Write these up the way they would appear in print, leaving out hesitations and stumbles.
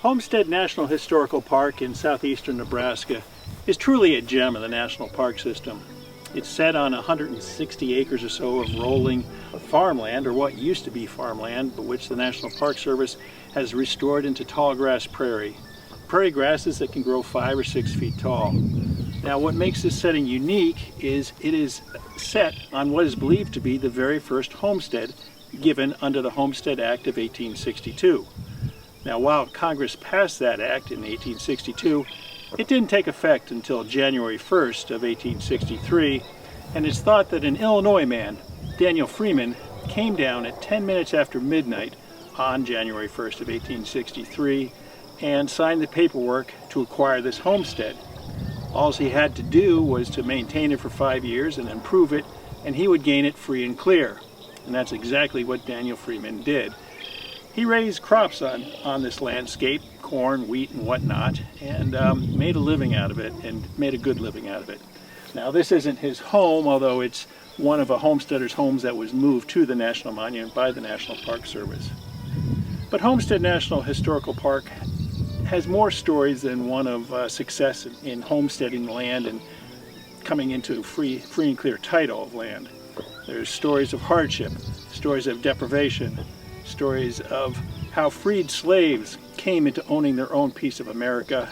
Homestead National Historical Park in southeastern Nebraska is truly a gem of the national park system. It's set on 160 acres or so of rolling farmland, or what used to be farmland, but which the National Park Service has restored into tall grass prairie. Prairie grasses that can grow 5 or 6 feet tall. Now, what makes this setting unique is it is set on what is believed to be the very first homestead given under the Homestead Act of 1862. Now, while Congress passed that act in 1862, it didn't take effect until January 1st of 1863, and it's thought that an Illinois man, Daniel Freeman, came down at 10 minutes after midnight on January 1st of 1863 and signed the paperwork to acquire this homestead. All he had to do was to maintain it for 5 years and improve it, and he would gain it free and clear. And that's exactly what Daniel Freeman did. He raised crops on this landscape, corn, wheat, and whatnot, and made a living out of it, and made a good living out of it. Now, this isn't his home, although it's one of a homesteader's homes that was moved to the National Monument by the National Park Service. But Homestead National Historical Park has more stories than one of success in homesteading land and coming into free and clear title of land. There's stories of hardship, stories of deprivation, stories of how freed slaves came into owning their own piece of America,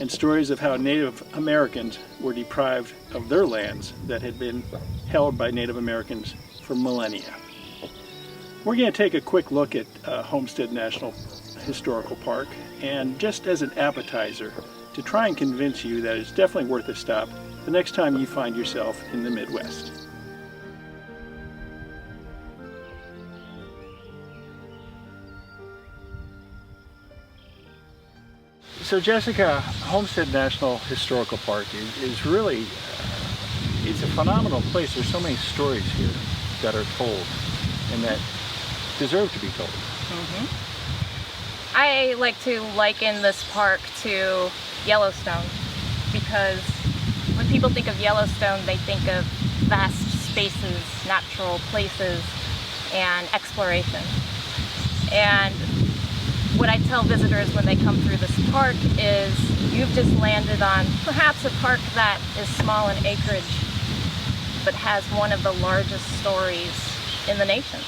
and stories of how Native Americans were deprived of their lands that had been held by Native Americans for millennia. We're going to take a quick look at Homestead National Historical Park, and just as an appetizer to try and convince you that it's definitely worth a stop the next time you find yourself in the Midwest. So Jessica, Homestead National Historical Park is really, it's a phenomenal place. There's so many stories here that are told and that deserve to be told. I like to liken this park to Yellowstone, because when people think of Yellowstone, they think of vast spaces, natural places, and exploration. And what I tell visitors when they come through this park is you've just landed on perhaps a park that is small in acreage, but has one of the largest stories in the nation.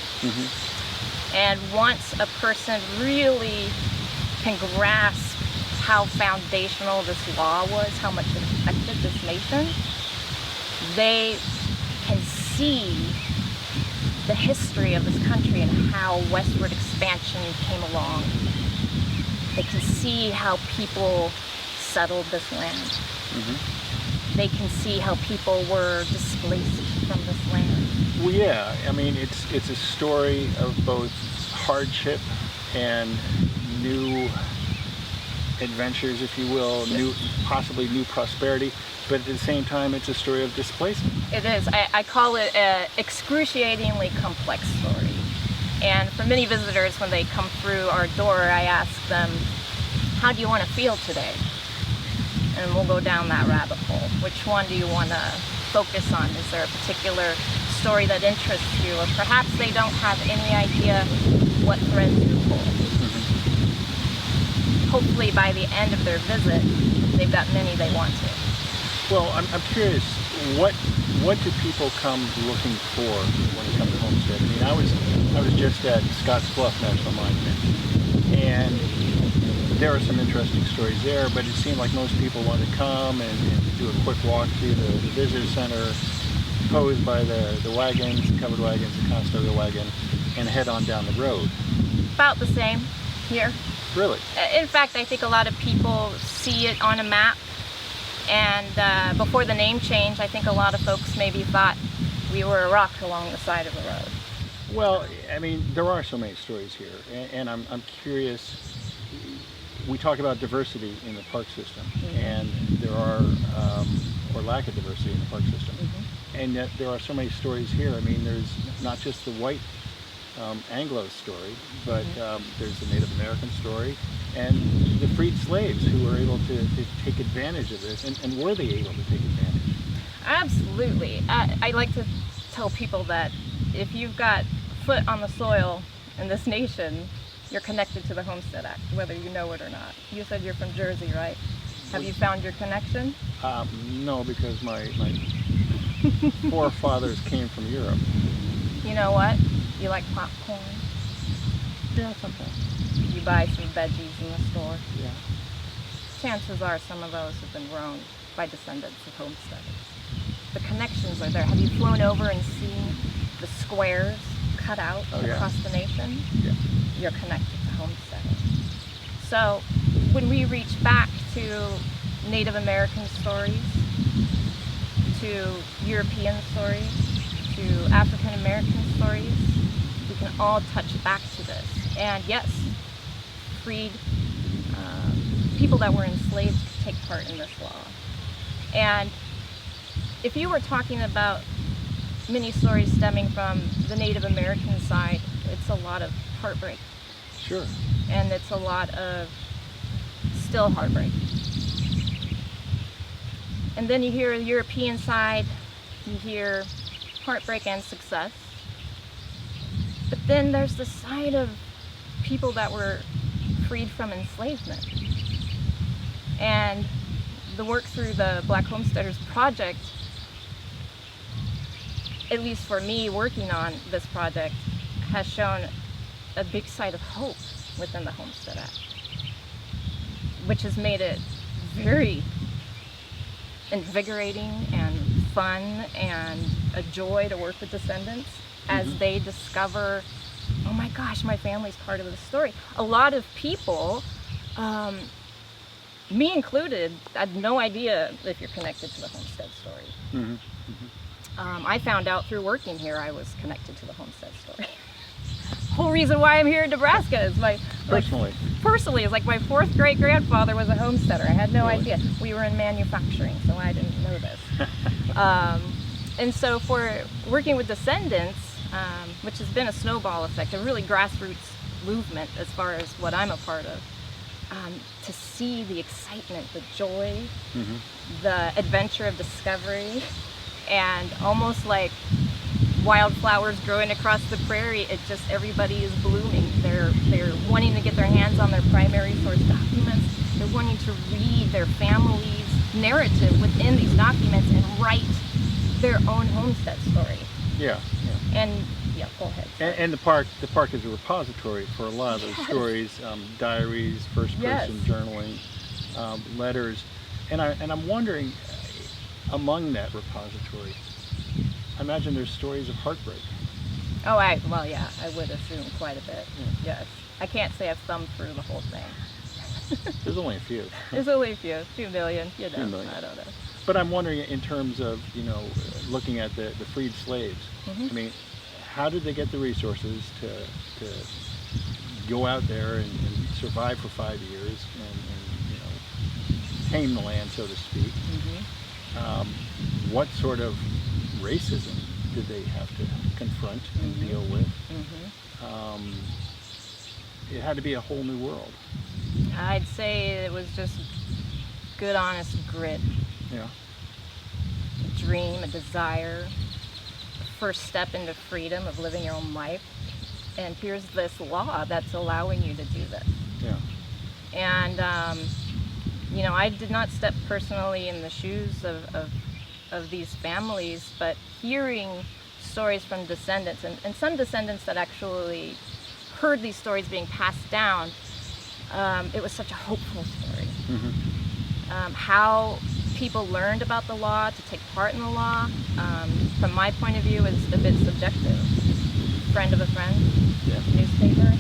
And once a person really can grasp how foundational this law was, how much it affected this nation, they can see the history of this country and how westward expansion came along. They can see how people settled this land. They can see how people were displaced from this land. Well, yeah, I mean, it's a story of both hardship and new adventures, if you will, possibly new prosperity, but at the same time, it's a story of displacement. It is. I call it an excruciatingly complex story. And for many visitors, when they come through our door, I ask them, how do you want to feel today? And we'll go down that rabbit hole. Which one do you want to focus on? Is there a particular story that interests you? Or perhaps they don't have any idea what threads to pull. Hopefully by the end of their visit, they've got many they want to. Well, I'm curious, what do people come looking for when they come to Homestead? I mean, I was just at Scotts Bluff National Monument, and there are some interesting stories there, but it seemed like most people want to come and do a quick walk through the visitor center, posed by the wagons, the covered wagons, the Conestoga wagon, and head on down the road. About the same here. Really? In fact, I think a lot of people see it on a map, and before the name change, I think a lot of folks maybe thought we were a rock along the side of the road. Well, I mean, there are so many stories here, and I'm curious. We talk about diversity in the park system, and there are, or lack of diversity in the park system, and yet there are so many stories here. I mean, there's not just the white Anglo story, but there's the Native American story, and the freed slaves who were able to take advantage of this, and were they able to take advantage? Absolutely. I like to tell people that if you've got foot on the soil in this nation, you're connected to the Homestead Act, whether you know it or not. You said you're from Jersey, right? Have you found your connection? No, because my forefathers came from Europe. You know what? You like popcorn? Yeah, sometimes. You buy some veggies in the store. Yeah. Chances are some of those have been grown by descendants of homesteaders. The connections are there. Have you flown over and seen the squares cut out across the nation? Yeah. You're connected to homesteading. So when we reach back to Native American stories, to European stories, to African American stories, we can all touch back to this. And yes, freed people that were enslaved take part in this law. And if you were talking about many stories stemming from the Native American side, it's a lot of heartbreak. Sure. And it's a lot of still heartbreak. And then you hear the European side, you hear heartbreak and success. But then there's the side of people that were freed from enslavement. And the work through the Black Homesteaders Project, at least for me working on this project, has shown a big side of hope within the Homestead Act, which has made it very invigorating and fun and a joy to work with descendants as they discover, oh my gosh, my family's part of the story. A lot of people, me included, had no idea if you're connected to the homestead story. I found out through working here I was connected to the homestead story. Whole reason why I'm here in Nebraska is personally, it's like my fourth great grandfather was a homesteader. I had no idea. We were in manufacturing, so I didn't know this. And so for working with descendants, which has been a snowball effect, a really grassroots movement as far as what I'm a part of, to see the excitement, the joy, the adventure of discovery, and almost like wildflowers growing across the prairie, it just, everybody is blooming. They're wanting to get their hands on their primary source documents. They're wanting to read their family's narrative within these documents and write their own homestead story. Yeah. And yeah, go ahead. And the park is a repository for a lot of those stories, diaries, first-person journaling, letters, and I'm wondering, among that repository, I imagine there's stories of heartbreak. Oh, I would assume quite a bit. Yes, I can't say I've thumbed through the whole thing. There's only a few. There's only a few, 2 million. You know, 2 million. I don't know. But I'm wondering, in terms of looking at the freed slaves. I mean, how did they get the resources to go out there and survive for 5 years and tame the land, so to speak? What sort of racism did they have to confront and deal with? It had to be a whole new world. I'd say it was just good, honest grit. Yeah. A dream, a desire, a first step into freedom of living your own life. And here's this law that's allowing you to do this. Yeah. And, I did not step personally in the shoes of these families, but hearing stories from descendants, and some descendants that actually heard these stories being passed down, it was such a hopeful story. How people learned about the law, to take part in the law, from my point of view, is a bit subjective. Friend of a friend, newspaper,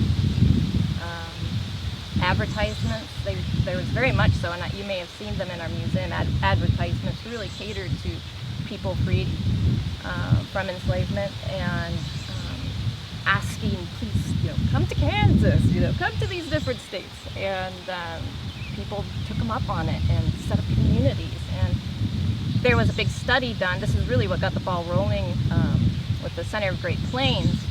advertisements, there was very much so, and you may have seen them in our museum, advertisements really catered to people freed from enslavement and asking, please, come to Kansas, come to these different states. And people took them up on it and set up communities. And there was a big study done. This is really what got the ball rolling with the Center of Great Plains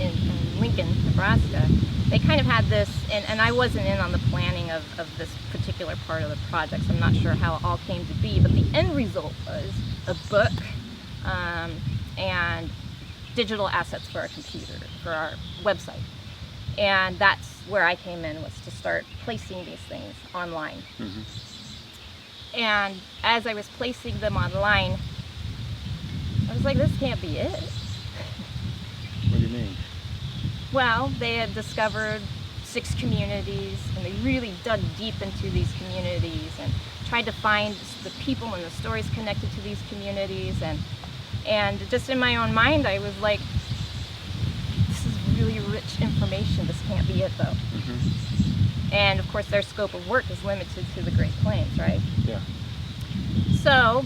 in Lincoln, Nebraska. They kind of had this, and I wasn't in on the planning of this particular part of the project, so I'm not sure how it all came to be, but the end result was a book and digital assets for our computer, for our website. And that's where I came in, was to start placing these things online. And as I was placing them online, I was like, this can't be it. What do you mean? Well, they had discovered 6 communities, and they really dug deep into these communities and tried to find the people and the stories connected to these communities. And just in my own mind, I was like, this is really rich information. This can't be it, though. And of course, their scope of work is limited to the Great Plains, right? Yeah. So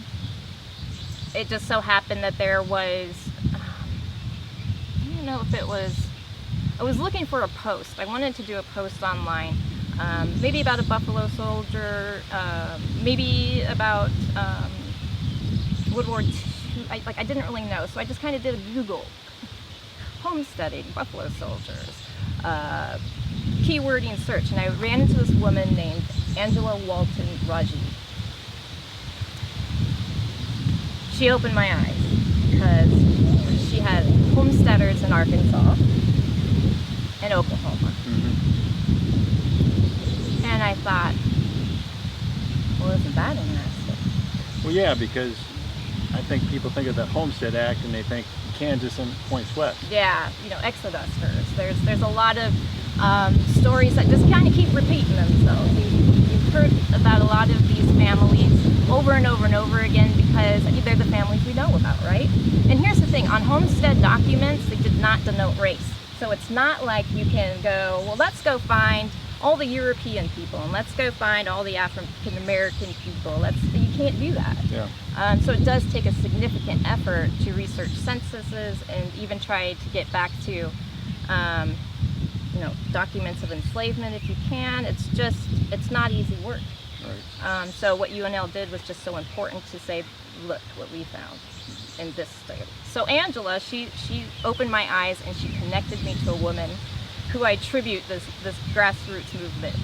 it just so happened that there was, I don't know if it was, I was looking for a post. I wanted to do a post online, maybe about a buffalo soldier, maybe about World War II. I didn't really know, so I just kind of did a Google, homesteading, buffalo soldiers, keywording search, and I ran into this woman named Angela Walton Raji. She opened my eyes because she had homesteaders in Arkansas and Oklahoma. And I thought, well, isn't that interesting? Well, yeah, because I think people think of the Homestead Act and they think Kansas and points west. Yeah, exodusters. There's a lot of stories that just kind of keep repeating themselves. You've heard about a lot of these families over and over and over again because they're the families we know about, right? And here's the thing, on homestead documents, they did not denote race. So it's not like you can go, well, let's go find all the European people and let's go find all the African American people. You can't do that. Yeah. So it does take a significant effort to research censuses and even try to get back to documents of enslavement if you can. It's not easy work. Right. So what UNL did was just so important to say, look what we found in this study. So Angela, she opened my eyes and she connected me to a woman who I attribute this grassroots movement.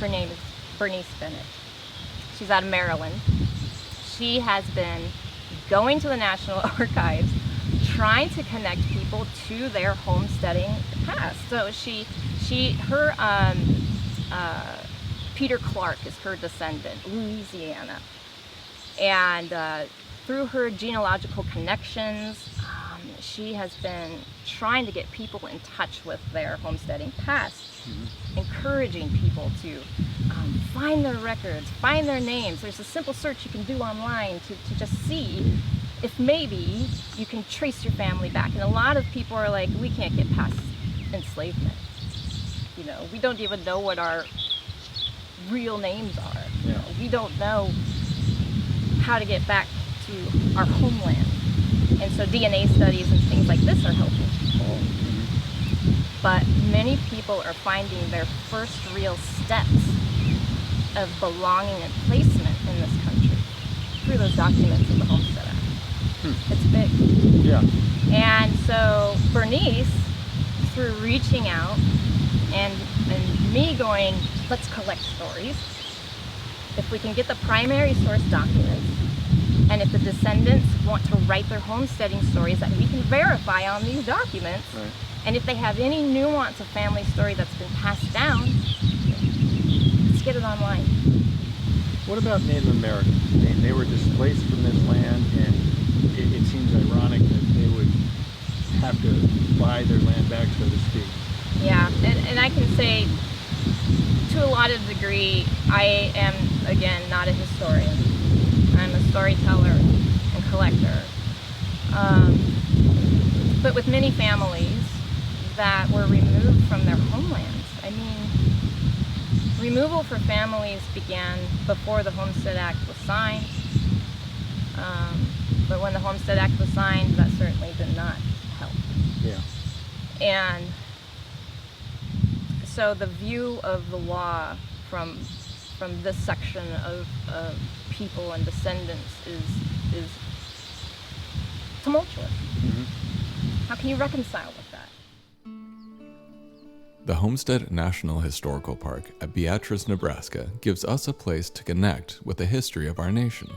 Her name is Beatrice. She's out of Maryland. She has been going to the National Archives trying to connect people to their homesteading past. So her Peter Clark is her descendant, Louisiana. And through her genealogical connections, she has been trying to get people in touch with their homesteading past, encouraging people to find their records, find their names. There's a simple search you can do online to just see if maybe you can trace your family back. And a lot of people are like, we can't get past enslavement. We don't even know what our real names are. Yeah. We don't know how to get back to our homeland. And so DNA studies and things like this are helping people. But many people are finding their first real steps of belonging and placement in this country through those documents of the Homestead Act. It's big. Yeah. And so Bernice, through reaching out and me going, let's collect stories. If we can get the primary source documents, and if the descendants want to write their homesteading stories that we can verify on these documents, Right. and if they have any nuance of family story that's been passed down, let's get it online. What about Native Americans? I mean, they were displaced from this land, and it seems ironic that they would have to buy their land back, so to speak. Yeah, and I can say, to a lot of degree, I am, again, not a historian. I'm a storyteller and collector. But with many families that were removed from their homelands, I mean, removal for families began before the Homestead Act was signed. But when the Homestead Act was signed, that certainly did not help. Yeah. And so the view of the law from this section of people and descendants is tumultuous. How can you reconcile with that? The Homestead National Historical Park at Beatrice, Nebraska gives us a place to connect with the history of our nation.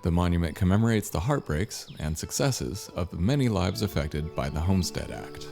The monument commemorates the heartbreaks and successes of the many lives affected by the Homestead Act.